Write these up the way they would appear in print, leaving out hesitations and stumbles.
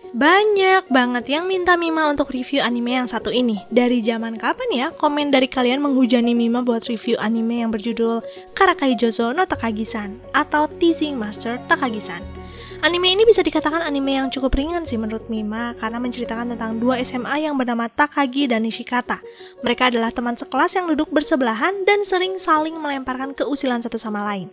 Banyak banget yang minta Mima untuk review anime yang satu ini. Dari zaman kapan ya komen dari kalian menghujani Mima buat review anime yang berjudul Karakai Jouzo no Takagi-san atau Teasing Master Takagi-san. Anime ini bisa dikatakan anime yang cukup ringan sih menurut Mima karena menceritakan tentang dua SMA yang bernama Takagi dan Nishikata. Mereka adalah teman sekelas yang duduk bersebelahan dan sering saling melemparkan keusilan satu sama lain.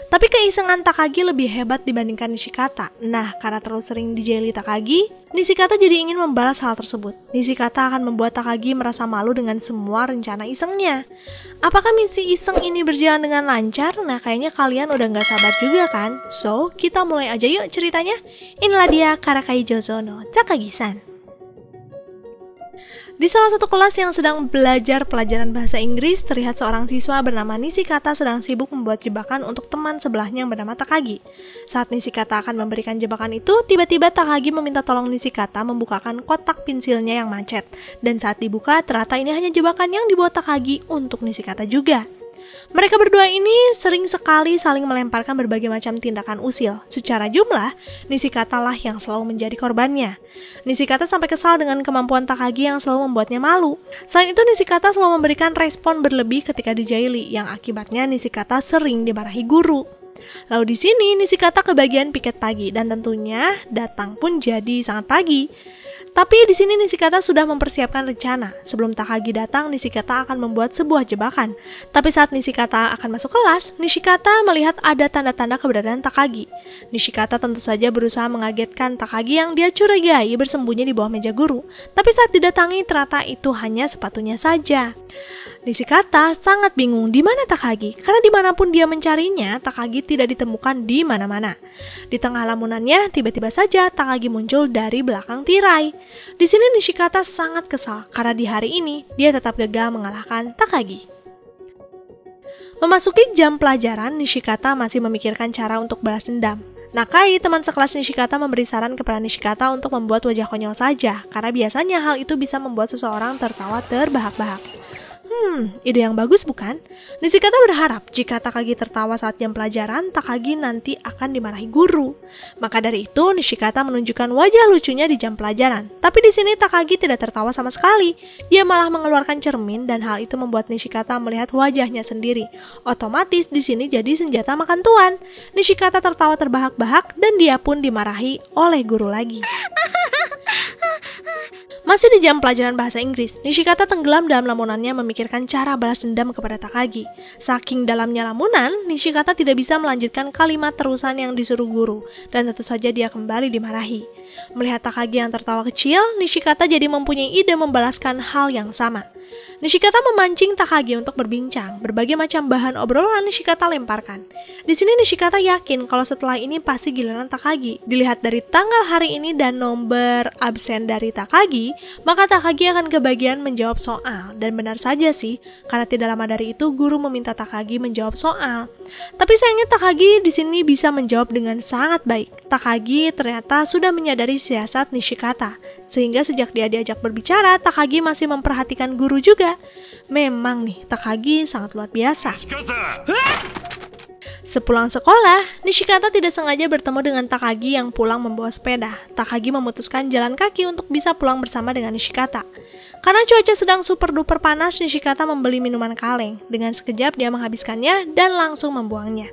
Tapi keisengan Takagi lebih hebat dibandingkan Nishikata. Nah, karena terlalu sering dijahili Takagi, Nishikata jadi ingin membalas hal tersebut. Nishikata akan membuat Takagi merasa malu dengan semua rencana isengnya. Apakah misi iseng ini berjalan dengan lancar? Nah, kayaknya kalian udah gak sabar juga kan? So, kita mulai aja yuk ceritanya. Inilah dia Karakai Jouzo no Takagi-san. Di salah satu kelas yang sedang belajar pelajaran bahasa Inggris, terlihat seorang siswa bernama Nishikata sedang sibuk membuat jebakan untuk teman sebelahnya yang bernama Takagi. Saat Nishikata akan memberikan jebakan itu, tiba-tiba Takagi meminta tolong Nishikata membukakan kotak pensilnya yang macet. Dan saat dibuka, ternyata ini hanya jebakan yang dibuat Takagi untuk Nishikata juga. Mereka berdua ini sering sekali saling melemparkan berbagai macam tindakan usil. Secara jumlah, Nishikata lah yang selalu menjadi korbannya. Nishikata sampai kesal dengan kemampuan Takagi yang selalu membuatnya malu. Selain itu, Nishikata selalu memberikan respon berlebih ketika dijahili, yang akibatnya Nishikata sering dimarahi guru. Lalu di sini Nishikata kebagian piket pagi dan tentunya datang pun jadi sangat pagi. Tapi di sini Nishikata sudah mempersiapkan rencana. Sebelum Takagi datang, Nishikata akan membuat sebuah jebakan. Tapi saat Nishikata akan masuk kelas, Nishikata melihat ada tanda-tanda keberadaan Takagi. Nishikata tentu saja berusaha mengagetkan Takagi yang dia curigai bersembunyi di bawah meja guru. Tapi saat didatangi, ternyata itu hanya sepatunya saja. Nishikata sangat bingung di mana Takagi, karena dimanapun dia mencarinya, Takagi tidak ditemukan di mana-mana. Di tengah lamunannya, tiba-tiba saja Takagi muncul dari belakang tirai. Di sini Nishikata sangat kesal, karena di hari ini dia tetap gagal mengalahkan Takagi. Memasuki jam pelajaran, Nishikata masih memikirkan cara untuk balas dendam. Nakai, teman sekelas Nishikata, memberi saran kepada Nishikata untuk membuat wajah konyol saja, karena biasanya hal itu bisa membuat seseorang tertawa terbahak-bahak. Ide yang bagus bukan? Nishikata berharap jika Takagi tertawa saat jam pelajaran, Takagi nanti akan dimarahi guru. Maka dari itu, Nishikata menunjukkan wajah lucunya di jam pelajaran. Tapi di sini Takagi tidak tertawa sama sekali. Dia malah mengeluarkan cermin dan hal itu membuat Nishikata melihat wajahnya sendiri. Otomatis di sini jadi senjata makan tuan. Nishikata tertawa terbahak-bahak dan dia pun dimarahi oleh guru lagi. Masih di jam pelajaran bahasa Inggris, Nishikata tenggelam dalam lamunannya memikirkan cara balas dendam kepada Takagi. Saking dalamnya lamunan, Nishikata tidak bisa melanjutkan kalimat terusan yang disuruh guru, dan tentu saja dia kembali dimarahi. Melihat Takagi yang tertawa kecil, Nishikata jadi mempunyai ide membalaskan hal yang sama. Nishikata memancing Takagi untuk berbincang. Berbagai macam bahan obrolan Nishikata lemparkan. Di sini Nishikata yakin kalau setelah ini pasti giliran Takagi. Dilihat dari tanggal hari ini dan nomor absen dari Takagi, maka Takagi akan kebagian menjawab soal. Dan benar saja sih, karena tidak lama dari itu guru meminta Takagi menjawab soal. Tapi sayangnya Takagi di sini bisa menjawab dengan sangat baik. Takagi ternyata sudah menyadari siasat Nishikata. Sehingga sejak dia diajak berbicara, Takagi masih memperhatikan guru juga. Memang nih, Takagi sangat luar biasa. Sepulang sekolah, Nishikata tidak sengaja bertemu dengan Takagi yang pulang membawa sepeda. Takagi memutuskan jalan kaki untuk bisa pulang bersama dengan Nishikata. Karena cuaca sedang super duper panas, Nishikata membeli minuman kaleng. Dengan sekejap dia menghabiskannya dan langsung membuangnya.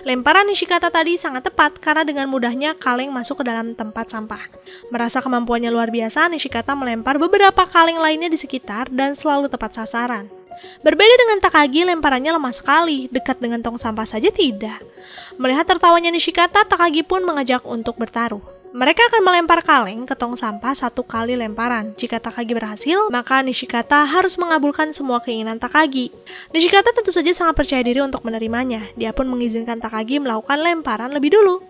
Lemparan Nishikata tadi sangat tepat karena dengan mudahnya kaleng masuk ke dalam tempat sampah. Merasa kemampuannya luar biasa, Nishikata melempar beberapa kaleng lainnya di sekitar dan selalu tepat sasaran. Berbeda dengan Takagi, lemparannya lemah sekali, dekat dengan tong sampah saja tidak. Melihat tertawanya Nishikata, Takagi pun mengajak untuk bertaruh. Mereka akan melempar kaleng ke tong sampah 1 kali lemparan. Jika Takagi berhasil, maka Nishikata harus mengabulkan semua keinginan Takagi. Nishikata tentu saja sangat percaya diri untuk menerimanya. Dia pun mengizinkan Takagi melakukan lemparan lebih dulu.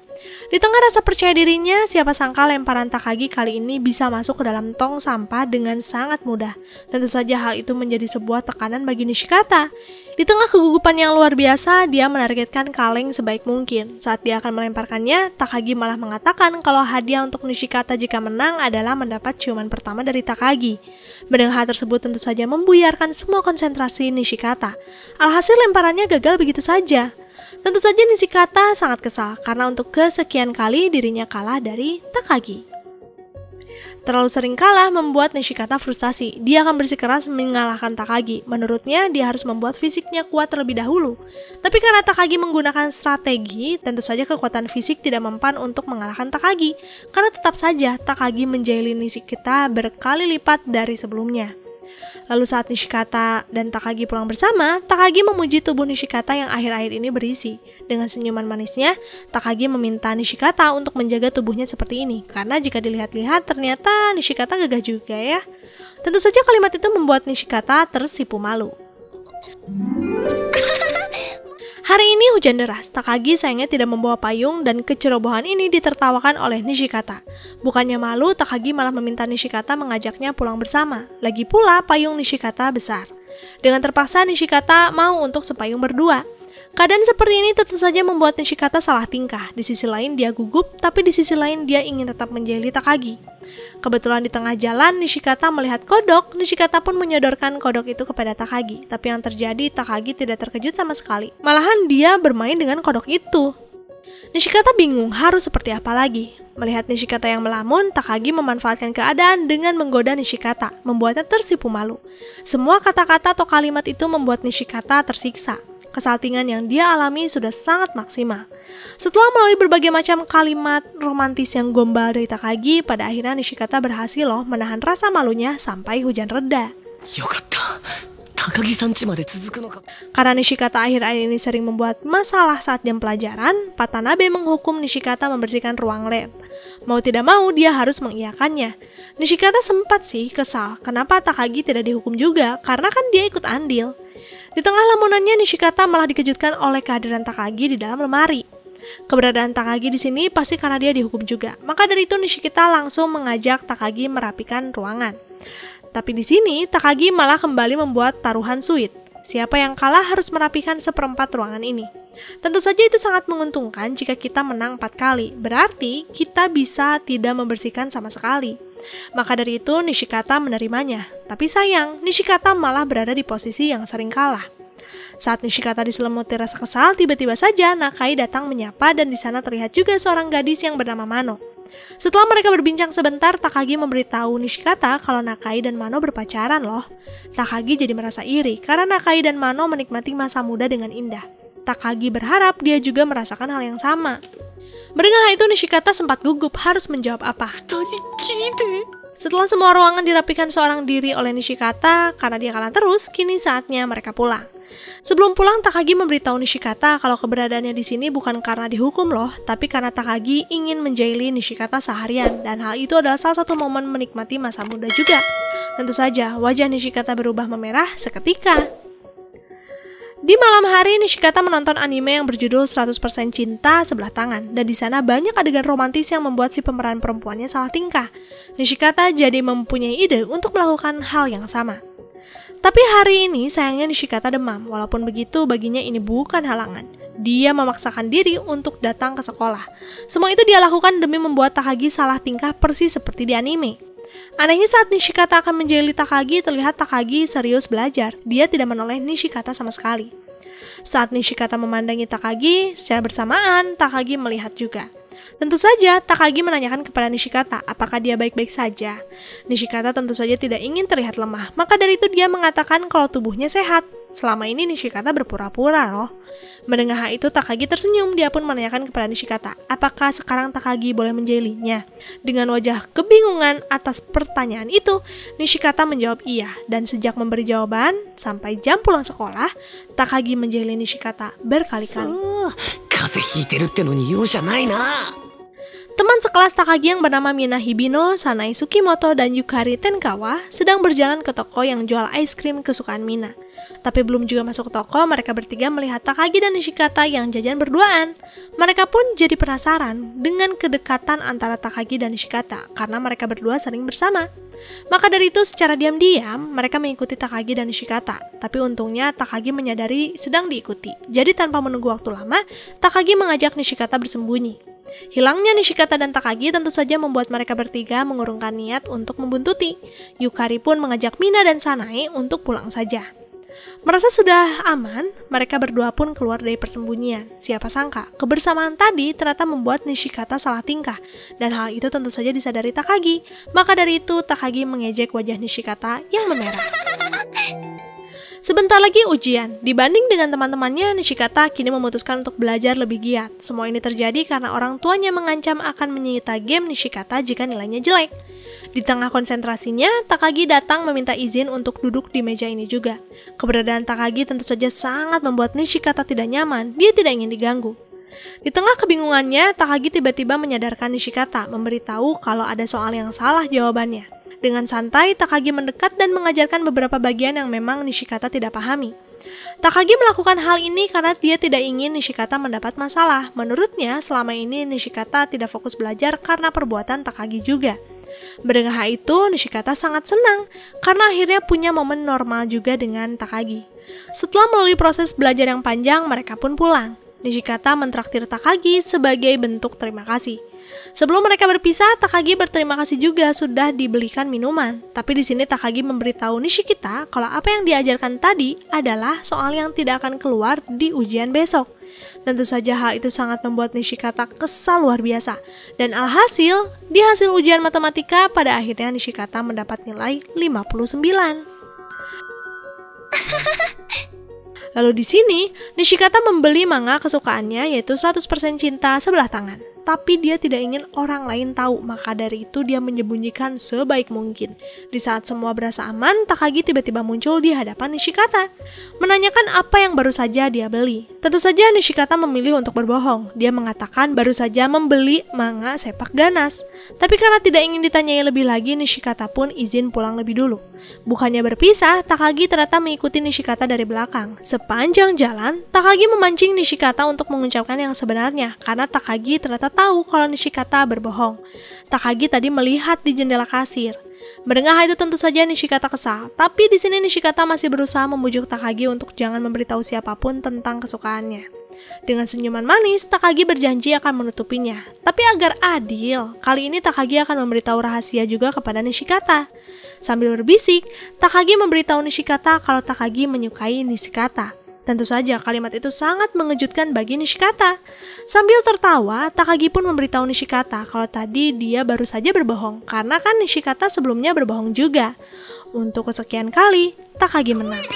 Di tengah rasa percaya dirinya, siapa sangka lemparan Takagi kali ini bisa masuk ke dalam tong sampah dengan sangat mudah. Tentu saja hal itu menjadi sebuah tekanan bagi Nishikata. Di tengah kegugupan yang luar biasa, dia menargetkan kaleng sebaik mungkin. Saat dia akan melemparkannya, Takagi malah mengatakan kalau hadiah untuk Nishikata jika menang adalah mendapat ciuman pertama dari Takagi. Mendengar hal tersebut tentu saja membuyarkan semua konsentrasi Nishikata. Alhasil lemparannya gagal begitu saja. Tentu saja Nishikata sangat kesal karena untuk kesekian kali dirinya kalah dari Takagi. Terlalu sering kalah membuat Nishikata frustasi. Dia akan bersikeras mengalahkan Takagi. Menurutnya, dia harus membuat fisiknya kuat terlebih dahulu. Tapi karena Takagi menggunakan strategi, tentu saja kekuatan fisik tidak mempan untuk mengalahkan Takagi. Karena tetap saja Takagi menjahili Nishikata berkali lipat dari sebelumnya. Lalu saat Nishikata dan Takagi pulang bersama, Takagi memuji tubuh Nishikata yang akhir-akhir ini berisi. Dengan senyuman manisnya, Takagi meminta Nishikata untuk menjaga tubuhnya seperti ini. Karena jika dilihat-lihat, ternyata Nishikata gagah juga ya. Tentu saja kalimat itu membuat Nishikata tersipu malu. Hari ini hujan deras, Takagi sayangnya tidak membawa payung dan kecerobohan ini ditertawakan oleh Nishikata. Bukannya malu, Takagi malah meminta Nishikata mengajaknya pulang bersama. Lagi pula payung Nishikata besar. Dengan terpaksa Nishikata mau untuk sepayung berdua. Keadaan seperti ini tentu saja membuat Nishikata salah tingkah. Di sisi lain dia gugup, tapi di sisi lain dia ingin tetap menjahili Takagi. Kebetulan di tengah jalan Nishikata melihat kodok, Nishikata pun menyodorkan kodok itu kepada Takagi. Tapi yang terjadi, Takagi tidak terkejut sama sekali. Malahan dia bermain dengan kodok itu. Nishikata bingung harus seperti apa lagi. Melihat Nishikata yang melamun, Takagi memanfaatkan keadaan dengan menggoda Nishikata, membuatnya tersipu malu. Semua kata-kata atau kalimat itu membuat Nishikata tersiksa. Kesaltingan yang dia alami sudah sangat maksimal. Setelah melalui berbagai macam kalimat romantis yang gombal dari Takagi, pada akhirnya Nishikata berhasil menahan rasa malunya sampai hujan reda. Karena Nishikata akhir-akhir ini sering membuat masalah saat jam pelajaran, Watanabe menghukum Nishikata membersihkan ruang lab. Mau tidak mau, dia harus mengiyakannya. Nishikata sempat sih kesal kenapa Takagi tidak dihukum juga, karena kan dia ikut andil. Di tengah lamunannya, Nishikata malah dikejutkan oleh kehadiran Takagi di dalam lemari. Keberadaan Takagi di sini pasti karena dia dihukum juga. Maka dari itu Nishikata langsung mengajak Takagi merapikan ruangan. Tapi di sini Takagi malah kembali membuat taruhan suit. Siapa yang kalah harus merapikan seperempat ruangan ini. Tentu saja itu sangat menguntungkan jika kita menang 4 kali. Berarti kita bisa tidak membersihkan sama sekali. Maka dari itu Nishikata menerimanya. Tapi sayang, Nishikata malah berada di posisi yang sering kalah. Saat Nishikata diselimuti rasa kesal, tiba-tiba saja Nakai datang menyapa dan di sana terlihat juga seorang gadis yang bernama Mano. Setelah mereka berbincang sebentar, Takagi memberitahu Nishikata kalau Nakai dan Mano berpacaran loh. Takagi jadi merasa iri karena Nakai dan Mano menikmati masa muda dengan indah. Takagi berharap dia juga merasakan hal yang sama. Mendengar itu Nishikata sempat gugup harus menjawab apa. Setelah semua ruangan dirapikan seorang diri oleh Nishikata, karena dia kalah terus, kini saatnya mereka pulang. Sebelum pulang, Takagi memberitahu Nishikata kalau keberadaannya di sini bukan karena dihukum loh, tapi karena Takagi ingin menjahili Nishikata seharian, dan hal itu adalah salah satu momen menikmati masa muda juga. Tentu saja, wajah Nishikata berubah memerah seketika. Di malam hari, Nishikata menonton anime yang berjudul 100% Cinta Sebelah Tangan, dan di sana banyak adegan romantis yang membuat si pemeran perempuannya salah tingkah. Nishikata jadi mempunyai ide untuk melakukan hal yang sama. Tapi hari ini sayangnya Nishikata demam, walaupun begitu baginya ini bukan halangan. Dia memaksakan diri untuk datang ke sekolah. Semua itu dia lakukan demi membuat Takagi salah tingkah persis seperti di anime. Anehnya saat Nishikata akan menjahili Takagi, terlihat Takagi serius belajar. Dia tidak menoleh Nishikata sama sekali. Saat Nishikata memandangi Takagi, secara bersamaan Takagi melihat juga. Tentu saja Takagi menanyakan kepada Nishikata apakah dia baik-baik saja. Nishikata tentu saja tidak ingin terlihat lemah, maka dari itu dia mengatakan kalau tubuhnya sehat. Selama ini Nishikata berpura-pura loh. Mendengar hal itu Takagi tersenyum, dia pun menanyakan kepada Nishikata apakah sekarang Takagi boleh menjahilinya. Dengan wajah kebingungan atas pertanyaan itu, Nishikata menjawab iya, dan sejak memberi jawaban sampai jam pulang sekolah, Takagi menjahili Nishikata berkali-kali. Teman sekelas Takagi yang bernama Mina Hibino, Sanae Tsukimoto, dan Yukari Tenkawa sedang berjalan ke toko yang jual es krim kesukaan Mina. Tapi belum juga masuk ke toko, mereka bertiga melihat Takagi dan Nishikata yang jajan berduaan. Mereka pun jadi penasaran dengan kedekatan antara Takagi dan Nishikata karena mereka berdua sering bersama. Maka dari itu secara diam-diam mereka mengikuti Takagi dan Nishikata. Tapi untungnya Takagi menyadari sedang diikuti. Jadi tanpa menunggu waktu lama, Takagi mengajak Nishikata bersembunyi. Hilangnya Nishikata dan Takagi tentu saja membuat mereka bertiga mengurungkan niat untuk membuntuti. Yukari pun mengajak Mina dan Sanae untuk pulang saja. Merasa sudah aman, mereka berdua pun keluar dari persembunyian. Siapa sangka, kebersamaan tadi ternyata membuat Nishikata salah tingkah, dan hal itu tentu saja disadari Takagi. Maka dari itu, Takagi mengejek wajah Nishikata yang memerah. Sebentar lagi ujian. Dibanding dengan teman-temannya, Nishikata kini memutuskan untuk belajar lebih giat. Semua ini terjadi karena orang tuanya mengancam akan menyita game Nishikata jika nilainya jelek. Di tengah konsentrasinya, Takagi datang meminta izin untuk duduk di meja ini juga. Keberadaan Takagi tentu saja sangat membuat Nishikata tidak nyaman, dia tidak ingin diganggu. Di tengah kebingungannya, Takagi tiba-tiba menyadarkan Nishikata, memberitahu kalau ada soal yang salah jawabannya. Dengan santai, Takagi mendekat dan mengajarkan beberapa bagian yang memang Nishikata tidak pahami. Takagi melakukan hal ini karena dia tidak ingin Nishikata mendapat masalah. Menurutnya, selama ini Nishikata tidak fokus belajar karena perbuatan Takagi juga. Mendengar hal itu, Nishikata sangat senang karena akhirnya punya momen normal juga dengan Takagi. Setelah melalui proses belajar yang panjang, mereka pun pulang. Nishikata mentraktir Takagi sebagai bentuk terima kasih. Sebelum mereka berpisah, Takagi berterima kasih juga sudah dibelikan minuman. Tapi di sini Takagi memberitahu Nishikata kalau apa yang diajarkan tadi adalah soal yang tidak akan keluar di ujian besok. Tentu saja hal itu sangat membuat Nishikata kesal luar biasa. Dan alhasil, di hasil ujian matematika, pada akhirnya Nishikata mendapat nilai 59. Lalu di sini, Nishikata membeli manga kesukaannya yaitu 100% Cinta Sebelah Tangan. Tapi dia tidak ingin orang lain tahu, maka dari itu dia menyembunyikan sebaik mungkin. Di saat semua berasa aman, Takagi tiba-tiba muncul di hadapan Nishikata, menanyakan apa yang baru saja dia beli. Tentu saja Nishikata memilih untuk berbohong. Dia mengatakan baru saja membeli manga sepak ganas. Tapi karena tidak ingin ditanyai lebih lagi, Nishikata pun izin pulang lebih dulu. Bukannya berpisah, Takagi ternyata mengikuti Nishikata dari belakang. Sepanjang jalan, Takagi memancing Nishikata untuk mengucapkan yang sebenarnya, karena Takagi ternyata tahu kalau Nishikata berbohong. Takagi tadi melihat di jendela kasir. Mendengar hal itu tentu saja Nishikata kesal, tapi di sini Nishikata masih berusaha membujuk Takagi untuk jangan memberitahu siapapun tentang kesukaannya. Dengan senyuman manis, Takagi berjanji akan menutupinya. Tapi agar adil, kali ini Takagi akan memberitahu rahasia juga kepada Nishikata. Sambil berbisik, Takagi memberitahu Nishikata kalau Takagi menyukai Nishikata. Tentu saja kalimat itu sangat mengejutkan bagi Nishikata. Sambil tertawa, Takagi pun memberitahu Nishikata kalau tadi dia baru saja berbohong, karena kan Nishikata sebelumnya berbohong juga. Untuk kesekian kali, Takagi menang.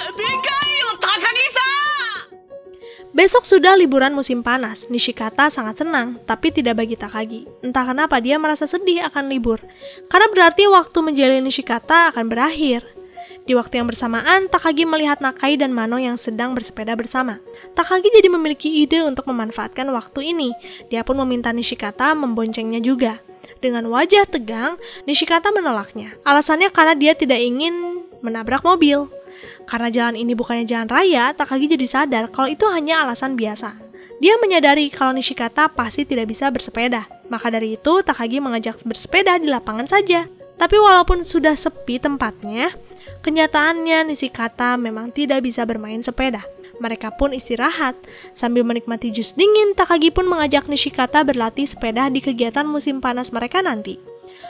Besok sudah liburan musim panas. Nishikata sangat senang, tapi tidak bagi Takagi. Entah kenapa dia merasa sedih akan libur, karena berarti waktu menjalin Nishikata akan berakhir. Di waktu yang bersamaan, Takagi melihat Nakai dan Mano yang sedang bersepeda bersama. Takagi jadi memiliki ide untuk memanfaatkan waktu ini. Dia pun meminta Nishikata memboncengnya juga. Dengan wajah tegang, Nishikata menolaknya. Alasannya karena dia tidak ingin menabrak mobil. Karena jalan ini bukannya jalan raya, Takagi jadi sadar kalau itu hanya alasan biasa. Dia menyadari kalau Nishikata pasti tidak bisa bersepeda. Maka dari itu, Takagi mengajak bersepeda di lapangan saja. Tapi walaupun sudah sepi tempatnya, kenyataannya Nishikata memang tidak bisa bermain sepeda. Mereka pun istirahat. Sambil menikmati jus dingin, Takagi pun mengajak Nishikata berlatih sepeda di kegiatan musim panas mereka nanti.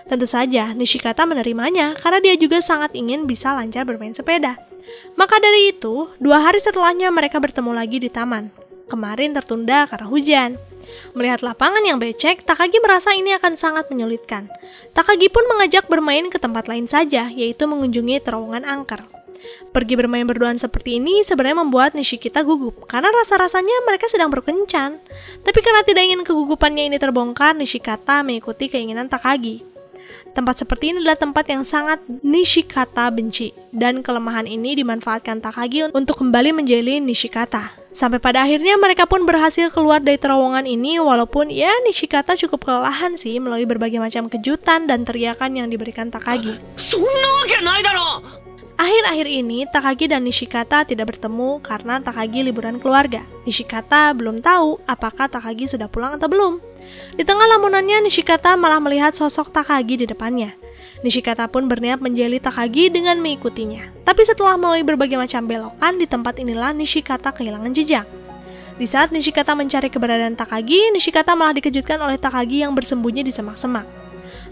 Tentu saja, Nishikata menerimanya karena dia juga sangat ingin bisa lancar bermain sepeda. Maka dari itu, 2 hari setelahnya mereka bertemu lagi di taman. Kemarin tertunda karena hujan. Melihat lapangan yang becek, Takagi merasa ini akan sangat menyulitkan. Takagi pun mengajak bermain ke tempat lain saja, yaitu mengunjungi terowongan angker. Pergi bermain berduaan seperti ini sebenarnya membuat Nishikata gugup, karena rasa-rasanya mereka sedang berkencan. Tapi karena tidak ingin kegugupannya ini terbongkar, Nishikata mengikuti keinginan Takagi. Tempat seperti ini adalah tempat yang sangat Nishikata benci, dan kelemahan ini dimanfaatkan Takagi untuk kembali menjadi Nishikata. Sampai pada akhirnya mereka pun berhasil keluar dari terowongan ini, walaupun ya Nishikata cukup kelelahan sih melalui berbagai macam kejutan dan teriakan yang diberikan Takagi. Akhir-akhir ini, Takagi dan Nishikata tidak bertemu karena Takagi liburan keluarga. Nishikata belum tahu apakah Takagi sudah pulang atau belum. Di tengah lamunannya, Nishikata malah melihat sosok Takagi di depannya. Nishikata pun berniat menjali Takagi dengan mengikutinya. Tapi setelah melalui berbagai macam belokan, di tempat inilah Nishikata kehilangan jejak. Di saat Nishikata mencari keberadaan Takagi, Nishikata malah dikejutkan oleh Takagi yang bersembunyi di semak-semak.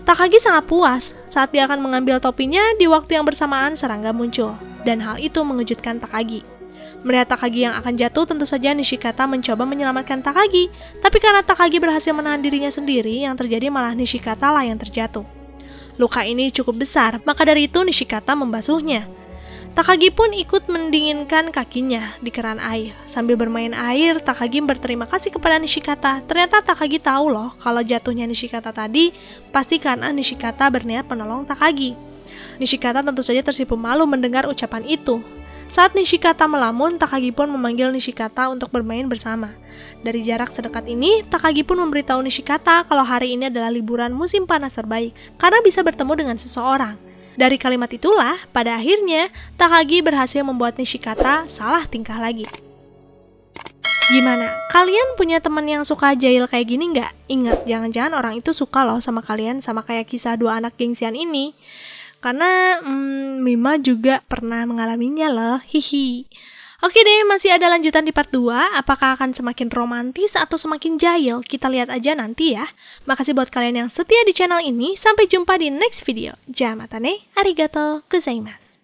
Takagi sangat puas saat dia akan mengambil topinya. Di waktu yang bersamaan serangga muncul, dan hal itu mengejutkan Takagi. Melihat Takagi yang akan jatuh, tentu saja Nishikata mencoba menyelamatkan Takagi. Tapi karena Takagi berhasil menahan dirinya sendiri, yang terjadi malah Nishikata lah yang terjatuh. Luka ini cukup besar, maka dari itu Nishikata membasuhnya. Takagi pun ikut mendinginkan kakinya di keran air. Sambil bermain air, Takagi berterima kasih kepada Nishikata. Ternyata Takagi tahu loh kalau jatuhnya Nishikata tadi pasti karena Nishikata berniat menolong Takagi. Nishikata tentu saja tersipu malu mendengar ucapan itu. Saat Nishikata melamun, Takagi pun memanggil Nishikata untuk bermain bersama. Dari jarak sedekat ini, Takagi pun memberitahu Nishikata kalau hari ini adalah liburan musim panas terbaik karena bisa bertemu dengan seseorang. Dari kalimat itulah, pada akhirnya, Takagi berhasil membuat Nishikata salah tingkah lagi. Gimana? Kalian punya teman yang suka jahil kayak gini nggak? Ingat, jangan-jangan orang itu suka loh sama kalian, sama kayak kisah dua anak gengsian ini. Karena Mima juga pernah mengalaminya loh, hihi. Oke deh, masih ada lanjutan di part 2. Apakah akan semakin romantis atau semakin jahil? Kita lihat aja nanti ya. Makasih buat kalian yang setia di channel ini. Sampai jumpa di next video. Jamatane, arigato gozaimasu.